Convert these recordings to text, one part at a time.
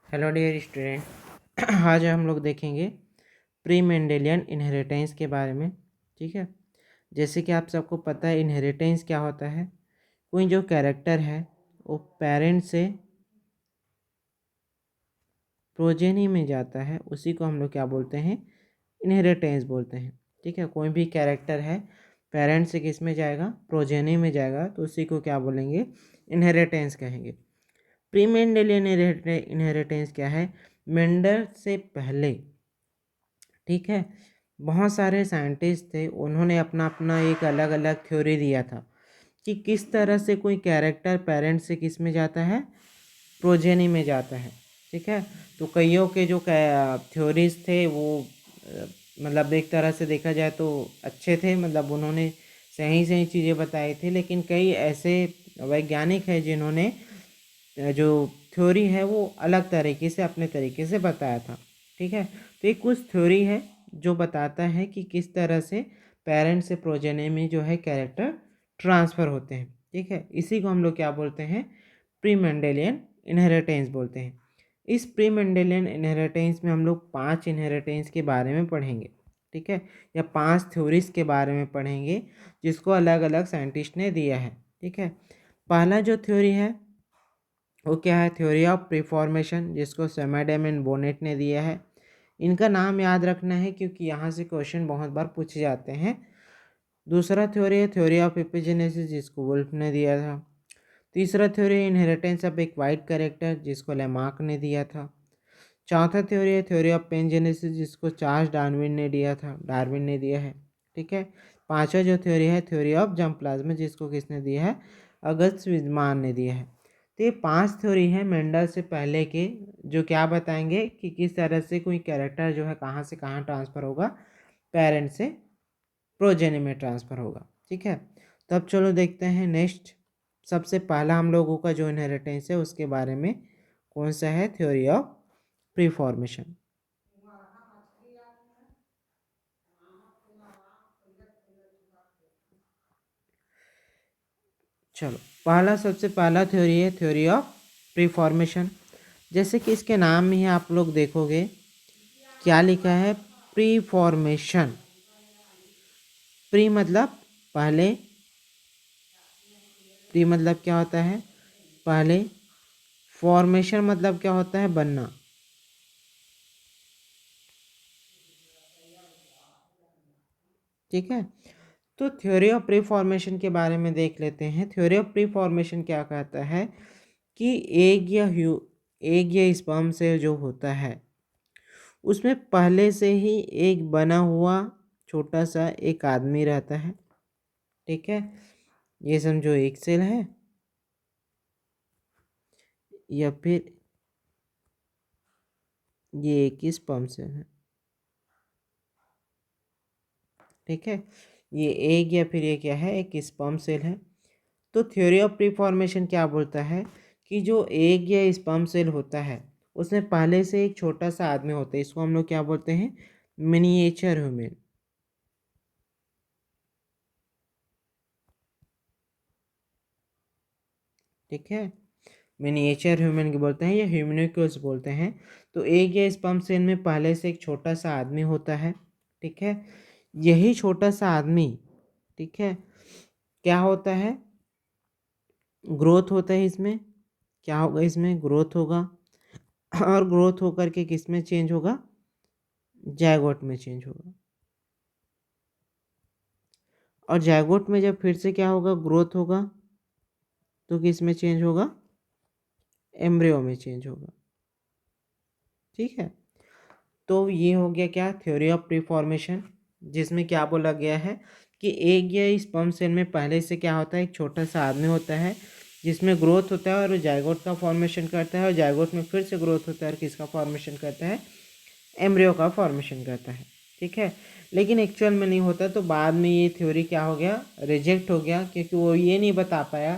Hello dear student. आज हम लोग देखेंगे प्री मेंडेलियन इनहेरिटेंस के बारे में। ठीक है, जैसे कि आप सबको पता है इनहेरिटेंस क्या होता है। कोई जो कैरेक्टर है वो पेरेंट से प्रोजेनी में जाता है, उसी को हम लोग क्या बोलते हैं, इनहेरिटेंस बोलते हैं। ठीक है, कोई भी कैरेक्टर है पेरेंट से किस में जाएगा, प्रोजेनी में जाएगा, तो उसी को क्या बोलेंगे, इनहेरिटेंस कहेंगे। प्री मेंडेलियन इनहेरिटेंस क्या है, मेंडल से पहले, ठीक है, बहुत सारे साइंटिस्ट थे, उन्होंने अपना अपना एक अलग अलग थ्योरी दिया था कि किस तरह से कोई कैरेक्टर पेरेंट से किस में जाता है, प्रोजेनी में जाता है। ठीक है, तो कईयों के जो थ्योरीज थे वो मतलब एक तरह से देखा जाए तो अच्छे थे, मतलब उन्होंने सही सही चीज़ें बताई थी। लेकिन कई ऐसे वैज्ञानिक हैं जिन्होंने जो थ्योरी है वो अलग तरीके से अपने तरीके से बताया था। ठीक है, तो एक कुछ थ्योरी है जो बताता है कि किस तरह से पेरेंट से प्रोजेनी में जो है कैरेक्टर ट्रांसफ़र होते हैं। ठीक है, इसी को हम लोग क्या बोलते हैं, प्री मेंडेलियन इनहेरिटेंस बोलते हैं। इस प्री मेंडेलियन इनहेरिटेंस में हम लोग 5 इनहेरिटेंस के बारे में पढ़ेंगे। ठीक है, या 5 थ्योरीज के बारे में पढ़ेंगे जिसको अलग अलग साइंटिस्ट ने दिया है। ठीक है, पहला जो थ्योरी है वो क्या है, थ्योरी ऑफ प्रीफॉर्मेशन, जिसको सेमेडम एंड बोनेट ने दिया है। इनका नाम याद रखना है क्योंकि यहाँ से क्वेश्चन बहुत बार पूछे जाते हैं। दूसरा थ्योरी है थ्योरी ऑफ एपिजेनेसिस, जिसको वुल्फ ने दिया था। तीसरा थ्योरी है इनहेरिटेंस ऑफ एक वाइट कैरेक्टर, जिसको लेमार्क ने दिया था। चौथा थ्योरी है थ्योरी ऑफ पेनजेनेसिस, जिसको चार्ल्स डार्विन ने दिया है। ठीक है, पांचवा जो थ्योरी है थ्योरी ऑफ जर्म प्लाज्मा, जिसको किसने दिया है, अगस्त विजमान ने दिया है। तो ये 5 थ्योरी है मेंडल से पहले के, जो क्या बताएंगे कि किस तरह से कोई कैरेक्टर जो है कहाँ से कहाँ ट्रांसफ़र होगा, पेरेंट से प्रोजेनी में ट्रांसफ़र होगा। ठीक है, तब चलो देखते हैं नेक्स्ट। सबसे पहला हम लोगों का जो इनहेरिटेंस है उसके बारे में कौन सा है, थ्योरी ऑफ प्रीफॉर्मेशन। चलो, सबसे पहला थ्योरी है थ्योरी ऑफ प्रीफॉर्मेशन। जैसे कि इसके नाम में ही आप लोग देखोगे क्या लिखा है, प्रीफॉर्मेशन। प्री मतलब पहले, प्री मतलब क्या होता है, पहले। फॉर्मेशन मतलब क्या होता है, बनना। ठीक है, तो थ्योरी ऑफ प्री फॉर्मेशन के बारे में देख लेते हैं। थ्योरी ऑफ प्री फॉर्मेशन क्या कहता है कि एग या स्पर्म सेल जो होता है उसमें पहले से ही एक बना हुआ छोटा सा एक आदमी रहता है। ठीक है, ये समझो एक सेल है, या फिर ये एक स्पर्म सेल है। ठीक है, ये एग या फिर ये क्या है, एक स्पर्म सेल है। तो थ्योरी ऑफ प्री फॉर्मेशन क्या बोलता है कि जो एग या स्पर्म सेल होता है उसमें पहले से एक छोटा सा आदमी होता है, इसको हम लोग क्या बोलते हैं, मिनिएचर ह्यूमन। ठीक है, मिनिएचर ह्यूमन की बोलते हैं या ह्यूमनिक्यूल्स बोलते हैं। तो एग या स्पर्म सेल में पहले से एक छोटा सा आदमी होता है। ठीक है, यही छोटा सा आदमी, ठीक है, क्या होता है, ग्रोथ होता है इसमें। क्या होगा, इसमें ग्रोथ होगा, और ग्रोथ होकर के किस में चेंज होगा, जायगोट में चेंज होगा। और जायगोट में जब फिर से क्या होगा, ग्रोथ होगा, तो किस में चेंज होगा, एम्ब्रियो में चेंज होगा। ठीक है, तो ये हो गया क्या, थ्योरी ऑफ प्रीफॉर्मेशन, जिसमें क्या बोला गया है कि एग या स्पर्म सेल में पहले से क्या होता है, एक छोटा सा आदमी होता है जिसमें ग्रोथ होता है और जायगोट का फॉर्मेशन करता है, और जायगोट में फिर से ग्रोथ होता है और किसका फॉर्मेशन करता है, एम्ब्रियो का फॉर्मेशन करता है। ठीक है, लेकिन एक्चुअल में नहीं होता, तो बाद में ये थ्योरी क्या हो गया, रिजेक्ट हो गया, क्योंकि वो ये नहीं बता पाया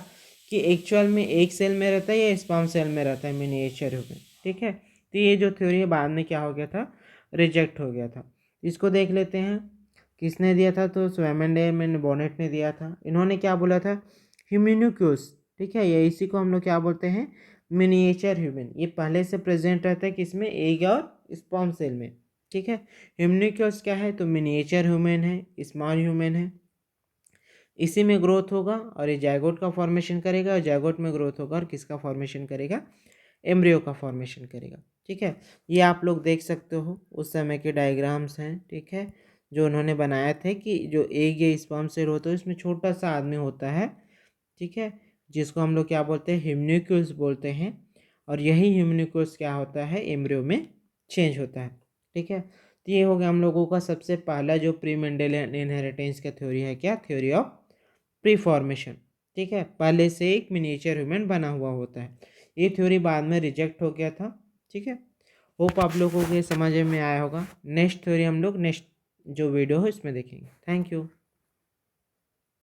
कि एक्चुअल में एक सेल में रहता है या स्पर्म सेल में रहता है मिनिएचर ह्यूमन। ठीक है, तो ये जो थ्योरी है बाद में क्या हो गया था, रिजेक्ट हो गया था। इसको देख लेते हैं किसने दिया था, तो स्वैमेंडम एंड बोनेट ने दिया था। इन्होंने क्या बोला था, ह्यूमिन्यूक्यूल्स। ठीक है, ये इसी को हम लोग क्या बोलते हैं, मिनिएचर ह्यूमन, ये पहले से प्रेजेंट रहता है किसमें, एग और स्पर्म सेल में, ठीक है। ह्यूमनिक्यूल्स क्या है, तो मिनिएचर ह्यूमन है, स्मॉल ह्यूमन है, इसी में ग्रोथ होगा और ये जायगोट का फॉर्मेशन करेगा, और जायगोट में ग्रोथ होगा और किसका फॉर्मेशन करेगा, एम्ब्रियो का फॉर्मेशन करेगा, ठीक है। ये आप लोग देख सकते हो उस समय के डायग्राम्स हैं, ठीक है, जो उन्होंने बनाए थे कि जो एग या स्पर्म सेल होता है उसमें छोटा सा आदमी होता है, ठीक है, जिसको हम लोग क्या बोलते हैं, ह्यूमनिक्यूल्स बोलते हैं, और यही ह्यूमनिक्यूल्स क्या होता है, एम्ब्रियो में चेंज होता है, ठीक है। तो ये हो गया हम लोगों का सबसे पहला जो प्री मेंडेलियन इनहेरिटेंस का थ्योरी है, क्या थ्योरी ऑफ प्री फॉर्मेशन, ठीक है। पहले से एक मिनिएचर ह्यूमन बना हुआ होता है, ये थ्योरी बाद में रिजेक्ट हो गया था, ठीक है। होप आप लोगों को ये समझ में आया होगा। नेक्स्ट थ्योरी हम लोग नेक्स्ट जो वीडियो है इसमें देखेंगे। Thank you.